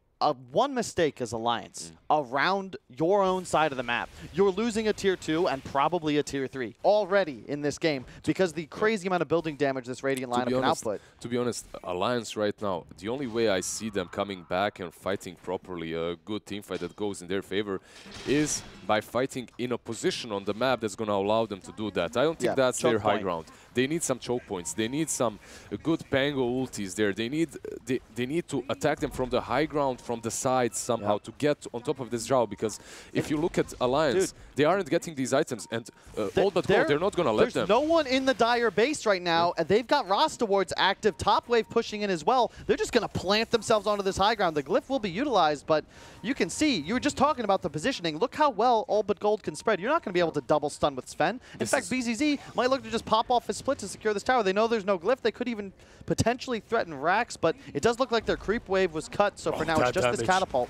one mistake as Alliance around your own side of the map, you're losing a tier 2 and probably a tier 3 already in this game because the crazy amount of building damage this Radiant lineup can output. To be honest, Alliance right now, the only way I see them coming back and fighting properly, a good team fight that goes in their favor, is by fighting in a position on the map that's going to allow them to do that. I don't think that's their high ground. They need some choke points. They need some good Pango ultis there. They need to attack them from the high ground, from the side somehow to get on top of this Drow. Because if you look at Alliance, they aren't getting these items. And Old But Gold, they're not going to let them. There's no one in the Dire base right now. And they've got Rasta wards active. Top wave pushing in as well. They're just going to plant themselves onto this high ground. The glyph will be utilized, but you can see, you were just talking about the positioning. Look how well Old But Gold can spread. You're not going to be able to double stun with Sven. In fact, BZZ might look to just pop off his split to secure this tower. They know there's no glyph. They could even potentially threaten Rax, but it does look like their creep wave was cut, so for now it's just this catapult.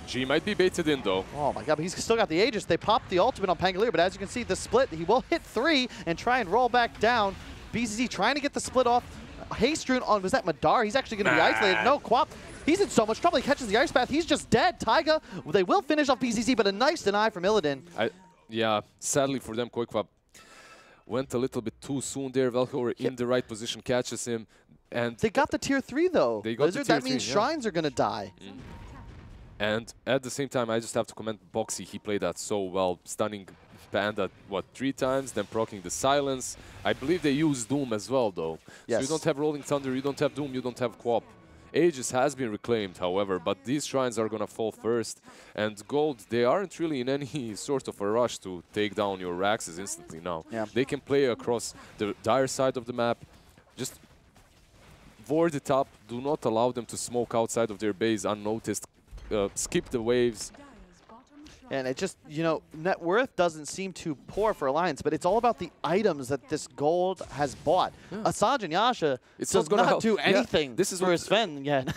G might be baited in, though. Oh my god, but he's still got the Aegis. They popped the ultimate on Pangolier, but as you can see, the split, he will hit 3 and try and roll back down. BZZ trying to get the split off. Hastrun on, was that Madar? He's actually going to be isolated. No, Quap. He's in so much trouble. He catches the Ice Path. He's just dead. Taiga, they will finish off BZZ, but a nice deny from Illidan. Yeah, sadly for them, Koifa went a little bit too soon there. Velhor in the right position catches him. And they got the tier 3, though. They got Blizzard, that means Shrines are going to die. And at the same time, I just have to comment Boxy. He played that so well, stunning Panda, what, 3 times, then proccing the silence. I believe they use Doom as well, though. Yes. So you don't have Rolling Thunder, you don't have Doom, you don't have Quap. Aegis has been reclaimed, however, but these shrines are going to fall first. And Gold, they aren't really in any sort of a rush to take down your Raxes instantly now. Yeah. They can play across the dire side of the map. Just ward it up. Do not allow them to smoke outside of their base unnoticed. Skip the waves. And it just, you know, net worth doesn't seem too poor for Alliance, but it's all about the items that this Gold has bought. Asajj and Yasha does not do anything for Sven yet.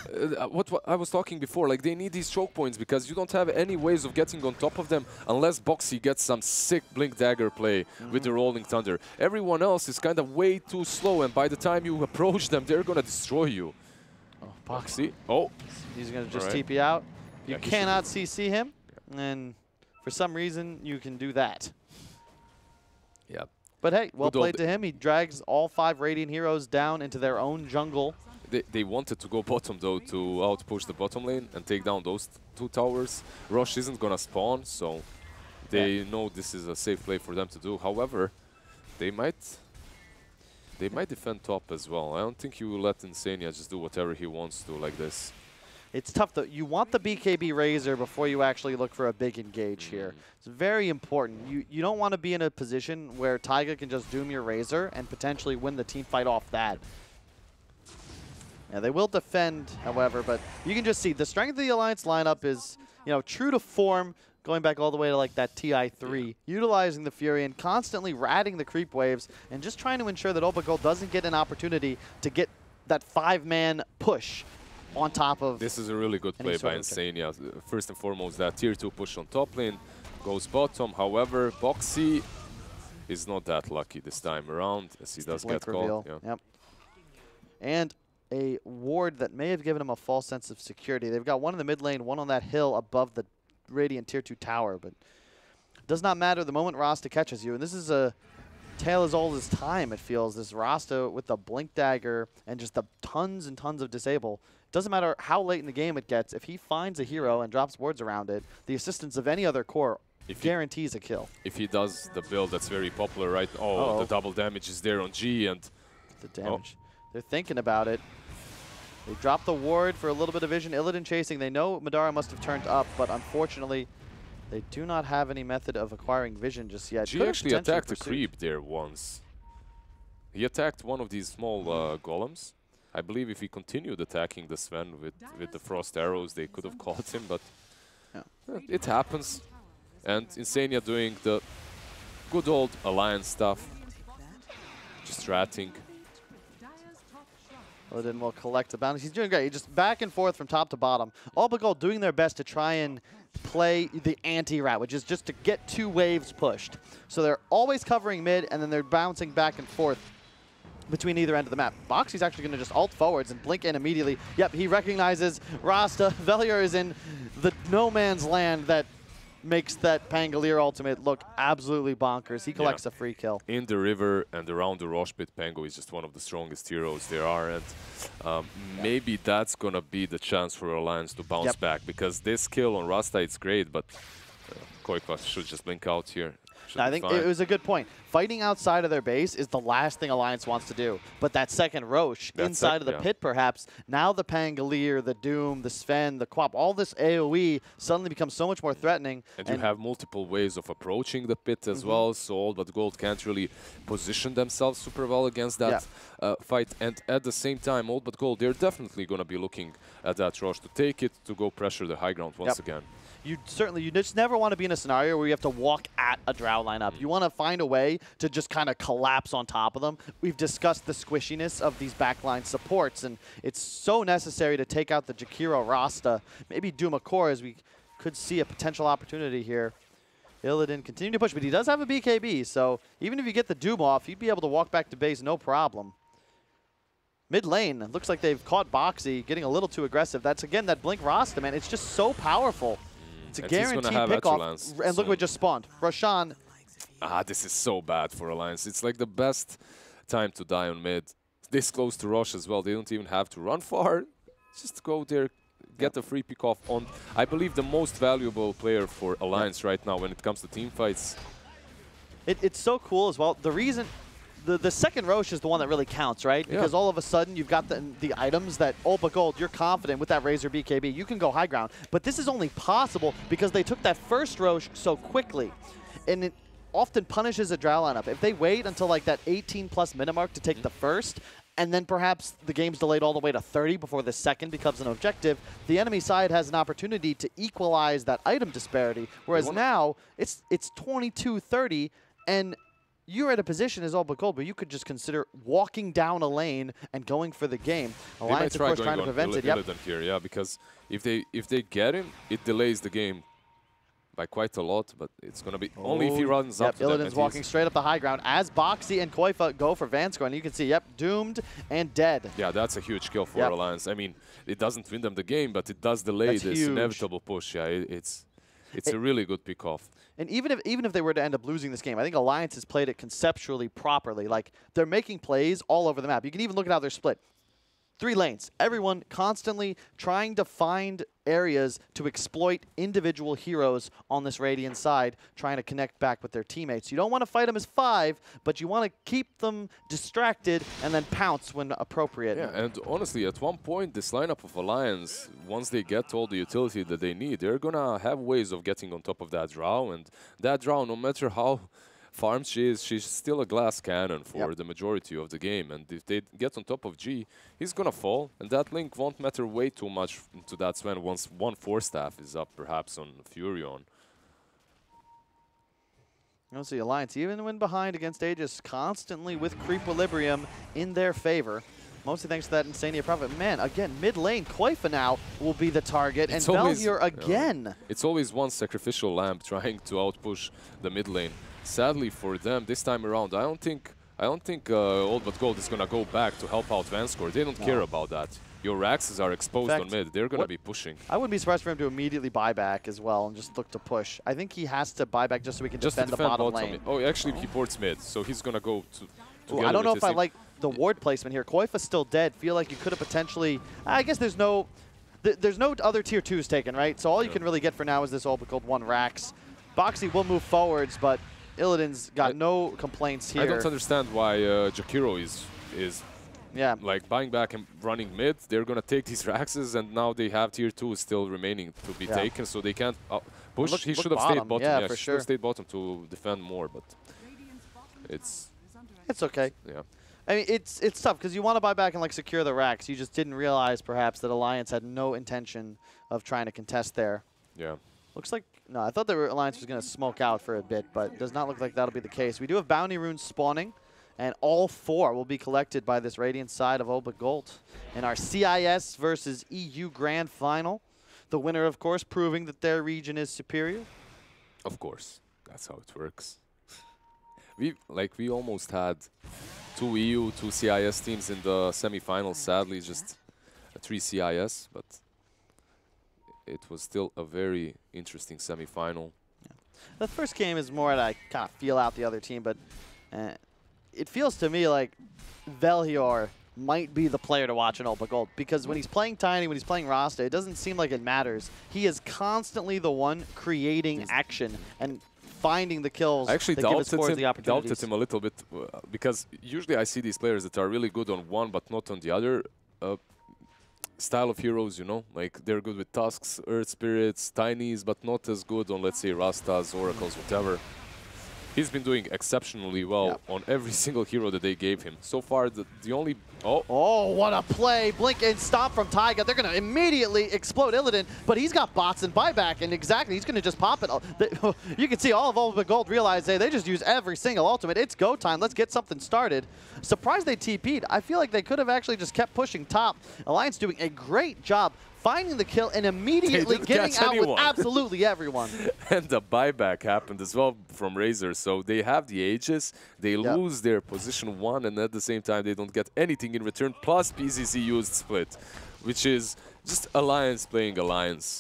What I was talking before, like they need these choke points because you don't have any ways of getting on top of them unless Boxy gets some sick Blink Dagger play with the Rolling Thunder. Everyone else is kind of way too slow, and by the time you approach them, they're going to destroy you. Oh, Boxy. Oh. He's going to just TP out. You cannot CC him, and for some reason, you can do that. Yeah. But hey, well played to him. He drags all 5 Radiant heroes down into their own jungle. They wanted to go bottom, though, to outpush the bottom lane and take down those 2 towers. Rosh isn't going to spawn, so they know this is a safe play for them to do. However, they might defend top as well. I don't think you will let Insania just do whatever he wants to like this. It's tough, though. You want the BKB Razor before you actually look for a big engage here. It's very important. You don't want to be in a position where Taiga can just doom your Razor and potentially win the team fight off that. Yeah, they will defend, however, but you can just see the strength of the Alliance lineup is, you know, true to form, going back all the way to like that TI3, utilizing the Fury and constantly ratting the creep waves and just trying to ensure that Old But Gold doesn't get an opportunity to get that 5-man push on top of. This is a really good play by Insania. First and foremost, that tier 2 push on top lane goes bottom. However, Boxy is not that lucky this time around, as he does get caught. Yeah. Yep. And a ward that may have given him a false sense of security. They've got one in the mid lane, one on that hill above the Radiant Tier 2 tower, but it does not matter the moment Rasta catches you. And this is a tale as old as time, it feels. This Rasta with the Blink Dagger and just the tons and tons of disable. Doesn't matter how late in the game it gets. If he finds a hero and drops wards around it, the assistance of any other core guarantees a kill. If he does the build that's very popular right now, oh, the double damage is there on G, and the damage. They're thinking about it. They drop the ward for a little bit of vision. Illidan chasing. They know Madara must have turned up, but unfortunately, they do not have any method of acquiring vision just yet. G actually attacked a creep there once. He attacked one of these small golems. I believe if he continued attacking the Sven with the frost arrows, they could have caught him, but it happens. And Insania doing the good old alliance stuff, just ratting. Illidan will collect the bounties. He's doing great. He's just back and forth from top to bottom. All but Gold doing their best to try and play the anti-rat, which is just to get 2 waves pushed. So they're always covering mid, and then they're bouncing back and forth between either end of the map. Boxy's actually going to just ult forwards and blink in immediately. Yep, he recognizes Rasta. Velier is in the no man's land that makes that Pangolier ultimate look absolutely bonkers. He collects a free kill. In the river and around the Rosh pit, Pango is just one of the strongest heroes there are, and maybe that's going to be the chance for Alliance to bounce back, because this kill on Rasta, it's great, but Koikwa should just blink out here. I think it was a good point. Fighting outside of their base is the last thing Alliance wants to do. But that second Roche inside of the pit, perhaps, now the Pangolier, the Doom, the Sven, the Quap, all this AoE suddenly becomes so much more threatening. And you have multiple ways of approaching the pit as well, so All But Gold can't really position themselves super well against that fight. And at the same time, All But Gold, they're definitely going to be looking at that Roche to take it, to go pressure the high ground once again. You just never want to be in a scenario where you have to walk at a Drow lineup. You want to find a way to just kind of collapse on top of them. We've discussed the squishiness of these backline supports, and it's so necessary to take out the Jakiro Rasta. Maybe Dumakor, as we could see a potential opportunity here. Illidan continue to push, but he does have a BKB, so even if you get the Doom off, he'd be able to walk back to base no problem. Mid lane, looks like they've caught Boxy getting a little too aggressive. That's, again, that Blink Rasta, man. It's just so powerful. It's a guaranteed pick-off. And look what just spawned. Roshan. This is so bad for Alliance. It's like the best time to die on mid. This close to Roche as well. They don't even have to run far. Just go there, get the free pick-off on, I believe, the most valuable player for Alliance right now when it comes to team fights. It's so cool as well. The reason... The second Roche is the one that really counts, right? Because all of a sudden you've got the items that, oh, but Gold, you're confident with that Razor BKB. You can go high ground. But this is only possible because they took that first Roche so quickly. And it often punishes a Drow lineup. If they wait until like that 18+ minute mark to take the first, and then perhaps the game's delayed all the way to 30 before the second becomes an objective, the enemy side has an opportunity to equalize that item disparity. Whereas now, it's 22-30, and you're at a position as All But Gold where you could just consider walking down a lane and going for the game. Alliance, of course, trying to prevent it. Here, because if they get him, it delays the game by quite a lot, but it's going to be only if he runs up to them. Illidan's walking straight up the high ground as Boxy and Koifa go for Vanscore, and you can see, doomed and dead. Yeah, that's a huge kill for Alliance. I mean, it doesn't win them the game, but it does delay this inevitable push. Yeah, it's a really good pick-off. And even if they were to end up losing this game, I think Alliance has played it conceptually properly. Like, they're making plays all over the map. You can even look at how they're split. 3 lanes. Everyone constantly trying to find areas to exploit individual heroes on this Radiant side, trying to connect back with their teammates. You don't want to fight them as 5, but you want to keep them distracted and then pounce when appropriate. Yeah, and honestly, at one point, this lineup of Alliance, once they get all the utility that they need, they're going to have ways of getting on top of that Drow, and that Drow, no matter how farmed she is, she's still a glass cannon for the majority of the game, and if they get on top of G, he's gonna fall, and that link won't matter way too much to that Sven once one 4-staff is up, perhaps on Furion. You'll see Alliance, even when behind against Aegis, constantly with Creequilibrium in their favor. Mostly thanks to that Insania Prophet. Man, again, mid lane, Koifa now will be the target, and Velier again. It's always one sacrificial lamp trying to outpush the mid lane. Sadly for them, this time around, I don't think All But Gold is gonna go back to help out Vanscore. They don't care about that. your Raxes are exposed on mid. They're going to be pushing. I wouldn't be surprised for him to immediately buy back as well and just look to push. I think he has to buy back just so he can defend the bottom lane. Oh, actually, he ports mid, so he's going to go to. I don't know if I like the ward placement here. Koifa's still dead. Feel like you could have potentially. I guess there's no other tier 2s taken, right? So all you can really get for now is this Old Gold 1 Rax. Boxy will move forwards, but Illidan's got no complaints here. I don't understand why Jakiro is like buying back and running mid. They're going to take these Raxes, and now they have tier 2 still remaining to be taken, so they can't push. He should have stayed bottom. Yeah, for he should sure. have stayed bottom to defend more, but it's okay. Yeah. I mean, it's tough because you want to buy back and like secure the Rax. You just didn't realize perhaps that Alliance had no intention of trying to contest there. Yeah. Looks like, no, I thought the Alliance was going to smoke out for a bit, but does not look like that'll be the case. We do have bounty runes spawning, and all 4 will be collected by this Radiant side of Old Gold in our CIS versus EU Grand Final. The winner, of course, proving that their region is superior. Of course, that's how it works. We almost had 2 EU, 2 CIS teams in the semifinals. Sadly, just 3 CIS, but it was still a very interesting semifinal. Yeah. The first game is more that I kind of feel out the other team, but it feels to me like Velhior might be the player to watch in Old Gold, because when he's playing Tiny, when he's playing Rasta, it doesn't seem like it matters. He is constantly the one creating action and finding the kills. I actually that give his forwards the opportunities. doubted him a little bit because usually I see these players that are really good on one but not on the other style of heroes, you know, like they're good with Tusks, Earth Spirits, Tinies, but not as good on, let's say, Rastas, Oracles, whatever. He's been doing exceptionally well on every single hero that they gave him. So far, the only... Oh, what a play. Blink and stop from Taiga. They're going to immediately explode Illidan, but he's got bots and buyback, and exactly, he's going to just pop it. You can see all of Old Gold realize they just use every single ultimate. It's go time. Let's get something started. Surprised they TP'd. I feel like they could have actually just kept pushing top. Alliance doing a great job finding the kill and immediately getting out with absolutely everyone. And the buyback happened as well from Razor, so they have the Aegis, they lose their position 1, and at the same time they don't get anything in return, plus PZZ used split, which is just Alliance playing Alliance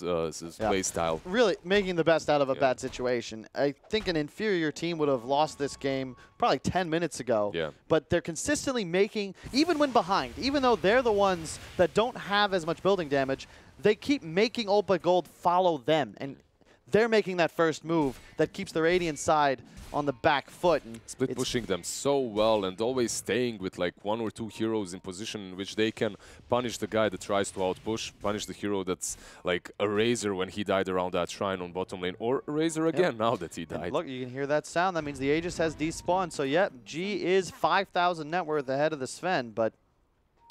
play style. Really making the best out of a bad situation. I think an inferior team would have lost this game probably 10 minutes ago. Yeah. But they're consistently making, even when behind, even though they're the ones that don't have as much building damage, they keep making Old Gold follow them. And they're making that first move that keeps the Radiant side on the back foot. And split pushing them so well and always staying with like 1 or 2 heroes in position in which they can punish the guy that tries to outpush, punish the hero that's like a Razor when he died around that shrine on bottom lane, or a Razor again now that he died. And look, you can hear that sound. That means the Aegis has despawned. So yeah, G is 5,000 net worth ahead of the Sven, but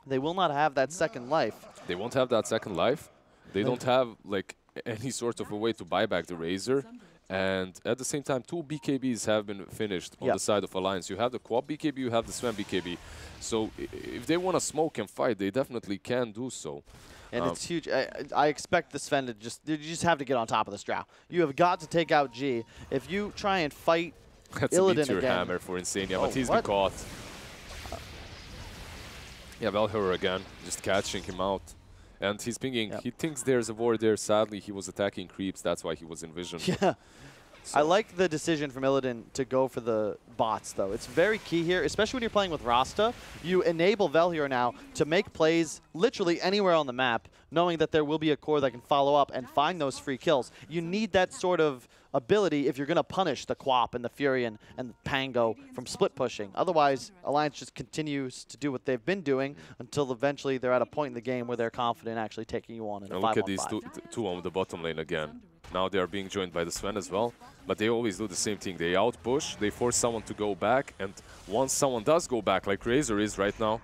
they will not have that second life. They won't have that second life. They don't have like any sort of a way to buy back the Razor. And at the same time, 2 BKBs have been finished on the side of Alliance. You have the Quad BKB, you have the Sven BKB. So if they want to smoke and fight, they definitely can do so. And it's huge. I expect the Sven to you just have to get on top of this draw. You have got to take out G. If you try and fight That's Illidan a Meteor again. Hammer for Insania, but he's been caught. Yeah, Velhor again, just catching him out. And he's pinging. He thinks there's a ward there. Sadly, he was attacking creeps. That's why he was in vision. Yeah. So I like the decision from Illidan to go for the bots, though. It's very key here, especially when you're playing with Rasta. You enable Velhior now to make plays literally anywhere on the map, knowing that there will be a core that can follow up and find those free kills. You need that sort of ability if you're going to punish the Quap and the Furion and the Pango from split pushing. Otherwise, Alliance just continues to do what they've been doing until eventually they're at a point in the game where they're confident actually taking you on in a 5-on-5. Look at these two on the bottom lane again. Now they are being joined by the Sven as well, but they always do the same thing. They outpush, they force someone to go back, and once someone does go back, like Razor is right now,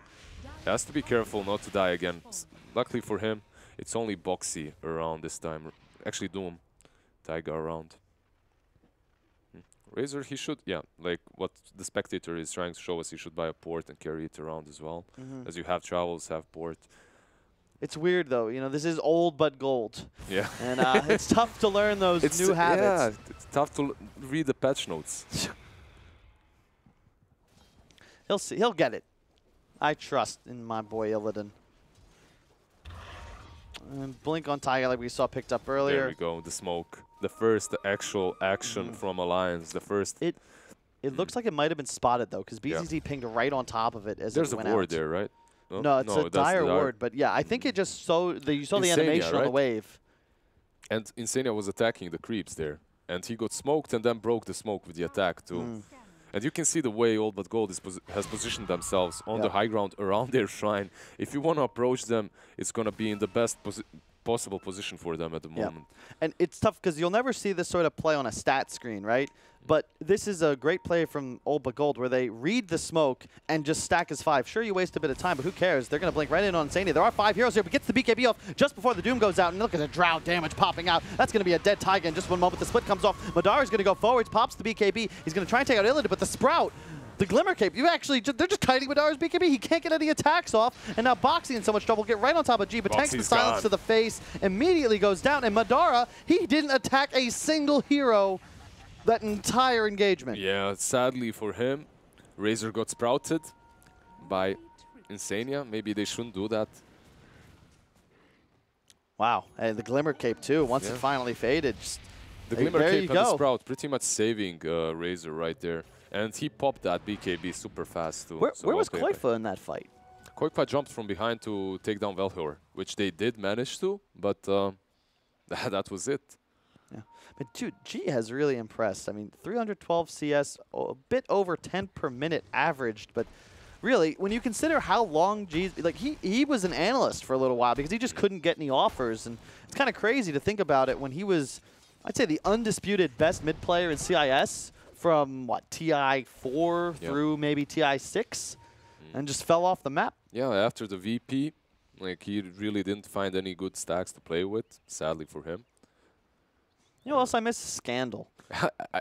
he has to be careful not to die again. Luckily for him, it's only Boxy around this time. Actually, Doom, Taiga around. Razor, he should, like what the spectator is trying to show us, he should buy a port and carry it around as well. As you have travels, have port. It's weird, though. You know, this is old but gold. Yeah. And it's tough to learn those new habits. Yeah, it's tough to read the patch notes. He'll see. He'll get it. I trust in my boy Illidan. And blink on Tiger like we saw picked up earlier. There we go, the smoke. The first actual action from Alliance. The first. It looks like it might have been spotted, though, because BZZ pinged right on top of it as There's it went a ward out. there, right? No, it's a dire ward. But yeah, I think it just you saw the animation on the wave. And Insania was attacking the creeps there. And he got smoked and then broke the smoke with the attack, too. And you can see the way All But Gold has positioned themselves on the high ground around their shrine. If you want to approach them, it's going to be in the best possible position for them at the moment. And it's tough because you'll never see this sort of play on a stat screen, right? But this is a great play from All But Gold where they read the smoke and just stack as 5. Sure, you waste a bit of time, but who cares? They're going to blink right in on Insania. There are 5 heroes here, but gets the BKB off just before the Doom goes out. And look at the Drow damage popping out. That's going to be a dead Taiga in just one moment. The split comes off. Madara's going to go forwards, pops the BKB. He's going to try and take out Illidan, but the Sprout, the Glimmer Cape, they're just kiting Madara's BKB. He can't get any attacks off, and now Boxy in so much trouble. Get right on top of G, but tanks the silence to the face, immediately goes down, and Madara, he didn't attack a single hero that entire engagement. Yeah, sadly for him, Razor got sprouted by Insania. Maybe they shouldn't do that. Wow, and the Glimmer Cape too, once it finally faded. The Glimmer Cape and the Sprout pretty much saving Razor right there. And he popped that BKB super fast too. Where was Koifa in that fight? Koifa jumped from behind to take down Velhor, which they did manage to, but that was it. Yeah, but dude, G has really impressed. I mean, 312 CS, a bit over 10 per minute averaged, but really, when you consider how long G, like he was an analyst for a little while because he just couldn't get any offers, and it's kind of crazy to think about it when he was, I'd say, the undisputed best mid player in CIS from what, TI 4 through maybe TI 6, and just fell off the map. Yeah, after the VP, like he really didn't find any good stacks to play with, sadly for him. You know what else I miss? Scandal.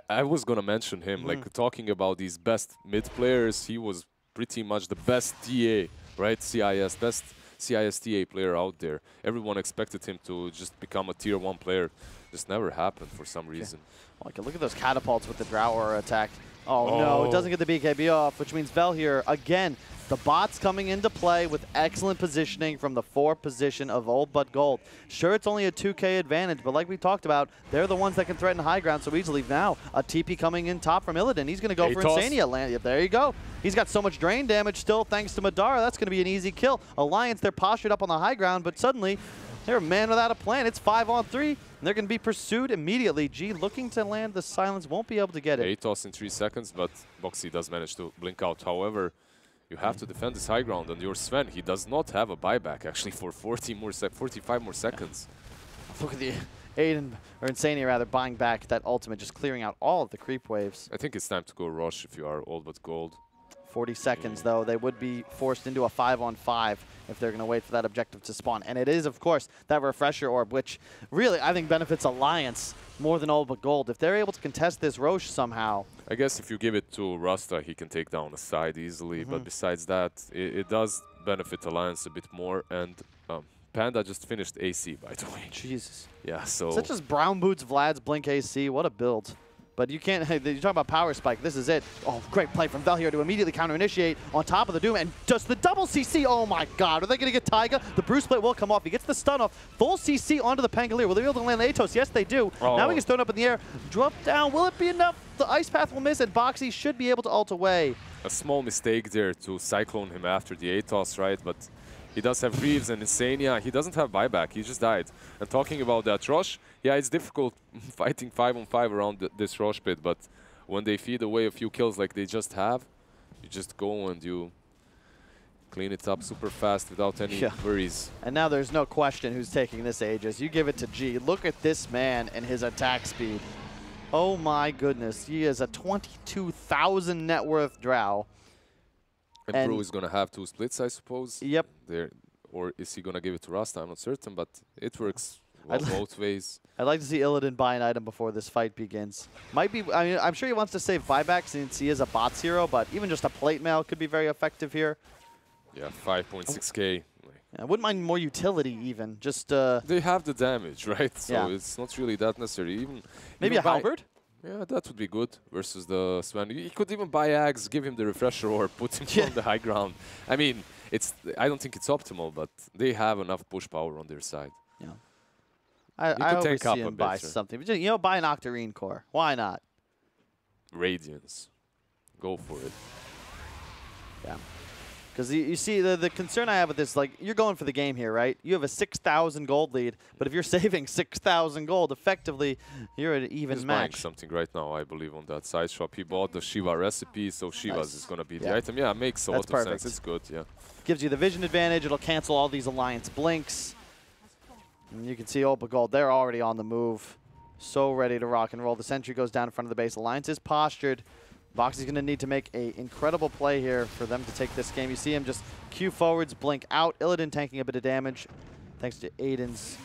I was going to mention him, like talking about these best mid players, he was pretty much the best TA, right? CIS, best CIS TA player out there. Everyone expected him to just become a tier 1 player. Just never happened for some reason. Well, look at those catapults with the Drow attack. Oh no, it doesn't get the BKB off, which means Vel here, again, the bots coming into play with excellent positioning from the 4 position of All But Gold. Sure, it's only a 2K advantage, but like we talked about, they're the ones that can threaten high ground so easily. Now, a TP coming in top from Illidan. He's going to go for Insania land. Yep, there you go. He's got so much drain damage still thanks to Madara. That's going to be an easy kill. Alliance, they're postured up on the high ground, but suddenly, they're a man without a plan. It's 5-on-3, and they're going to be pursued immediately. G looking to land the silence, won't be able to get it. ATOS in 3 seconds, but Boxy does manage to blink out. However, you have to defend this high ground, and your Sven, he does not have a buyback actually for 45 more seconds. Look at the Insania rather buying back that ultimate, just clearing out all of the creep waves. I think it's time to go rush if you are All But Gold. 40 seconds, though. They would be forced into a 5-on-5 if they're going to wait for that objective to spawn. And it is, of course, that Refresher Orb, which really, I think, benefits Alliance more than All But Gold. If they're able to contest this Roche somehow. I guess if you give it to Rasta, he can take down the side easily. But besides that, it does benefit Alliance a bit more. And Panda just finished AC, by the way. Jesus. Yeah, so... Such as Brown Boots, Vlad's Blink AC. What a build. But you can't, you talk about power spike, this is it. Oh, great play from Vel here to immediately counter-initiate on top of the Doom, and just the double CC, oh my god, are they gonna get Taiga? The Bruce Split will come off, he gets the stun off, full CC onto the Pangolier. Will they be able to land Atos? Yes, they do. Now he gets thrown up in the air, drop down, will it be enough? The Ice Path will miss, and Boxy should be able to ult away. A small mistake there to Cyclone him after the Atos, right? But he does have Reeves and Insania. He doesn't have buyback. He just died. And talking about that Rosh, yeah, it's difficult fighting 5-on-5 around this Rosh pit, but when they feed away a few kills like they just have, you just go and you clean it up super fast without any worries. And now there's no question who's taking this Aegis. You give it to G. Look at this man and his attack speed. Oh my goodness. He is a 22,000 net worth Drow. And Brew is going to have 2 splits, I suppose. Yep. Or is he going to give it to Rasta? I'm not certain, but it works well both ways. I'd like to see Illidan buy an item before this fight begins. Might be, I mean, I'm sure he wants to save buyback since he is a bots hero, but even just a plate mail could be very effective here. Yeah, 5.6k. I wouldn't mind more utility even. Just they have the damage, right? So it's not really that necessary. Maybe a halberd? Yeah, that would be good versus the Sven. He could even buy Axe, give him the refresher, or put him on the high ground. I mean, I don't think it's optimal, but they have enough push power on their side. Yeah. I hope we tank up see a him buy bit, sir. something. You know, buy an Octarine core. Why not? Radiance. Go for it. Yeah. Because you see, the concern I have with this, like, you're going for the game here, right? You have a 6,000 gold lead, but if you're saving 6,000 gold, effectively, you're at an even He's match. buying something right now, I believe, on that side shop. He bought the Shiva recipe, so Shiva's is going to be the item. Yeah, it makes a lot of sense. It's good, yeah. Gives you the vision advantage. It'll cancel all these Alliance blinks. And you can see Opa Gold, they're already on the move. So ready to rock and roll. The sentry goes down in front of the base. Alliance is postured. Boxy's going to need to make an incredible play here for them to take this game. You see him just Q forwards, blink out. Illidan tanking a bit of damage thanks to Aiden's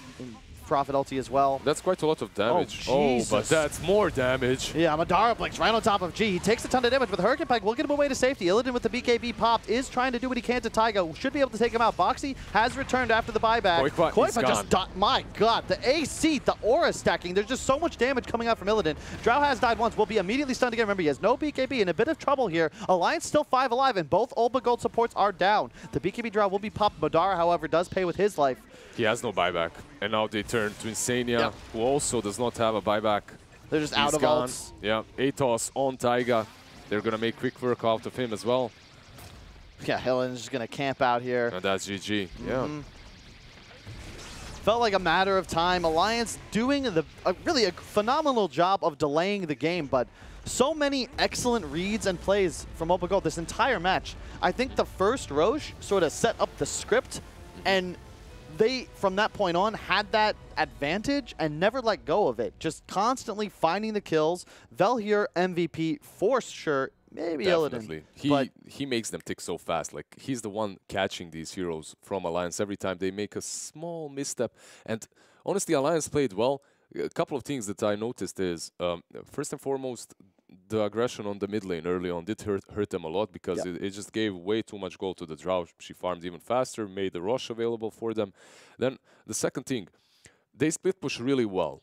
Prophet ulti as well. That's quite a lot of damage. Oh, but that's more damage. Yeah, Madara blinks right on top of G. He takes a ton of damage, but the Hurricane Pike will get him away to safety. Illidan with the BKB popped is trying to do what he can to Taiga. Should be able to take him out. Boxy has returned after the buyback. Koipa just my god, the AC, the aura stacking. There's just so much damage coming out from Illidan. Drow has died once, will be immediately stunned again. Remember, he has no BKB, in a bit of trouble here. Alliance still 5 alive, and both Olba Gold supports are down. The BKB Drow will be popped. Madara, however, does pay with his life. He has no buyback. And now they turn to Insania, who also does not have a buyback. They're just out of ults. Yeah, Atos on Taiga. They're going to make quick work out of him as well. Yeah, Illidan's just going to camp out here. And that's GG. Yeah. Felt like a matter of time. Alliance doing really a phenomenal job of delaying the game, but so many excellent reads and plays from Opa Gold this entire match. I think the first Roche sort of set up the script, and they, from that point on, had that advantage and never let go of it. Just constantly finding the kills. Vel here, MVP for sure. Maybe Definitely. Illidan. He makes them tick so fast. Like, he's the one catching these heroes from Alliance every time they make a small misstep. And honestly, Alliance played well. A couple of things that I noticed is, first and foremost, the aggression on the mid lane early on did hurt them a lot, because it just gave way too much gold to the Drow. She farmed even faster, made the rush available for them. Then the second thing, they split push really well.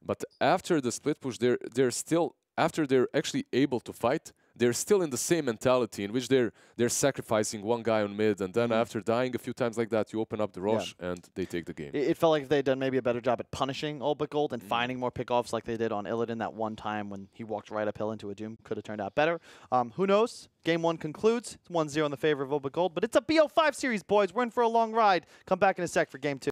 But after the split push, they're still, after they're actually able to fight, they're still in the same mentality in which they're sacrificing one guy on mid, and then after dying a few times like that, you open up the rush and they take the game. It felt like they'd done maybe a better job at punishing Olba Gold and finding more pickoffs like they did on Illidan that one time when he walked right uphill into a Doom. Could have turned out better. Who knows? Game 1 concludes. It's 1-0 in the favor of Olba Gold, but it's a BO5 series, boys. We're in for a long ride. Come back in a sec for Game 2.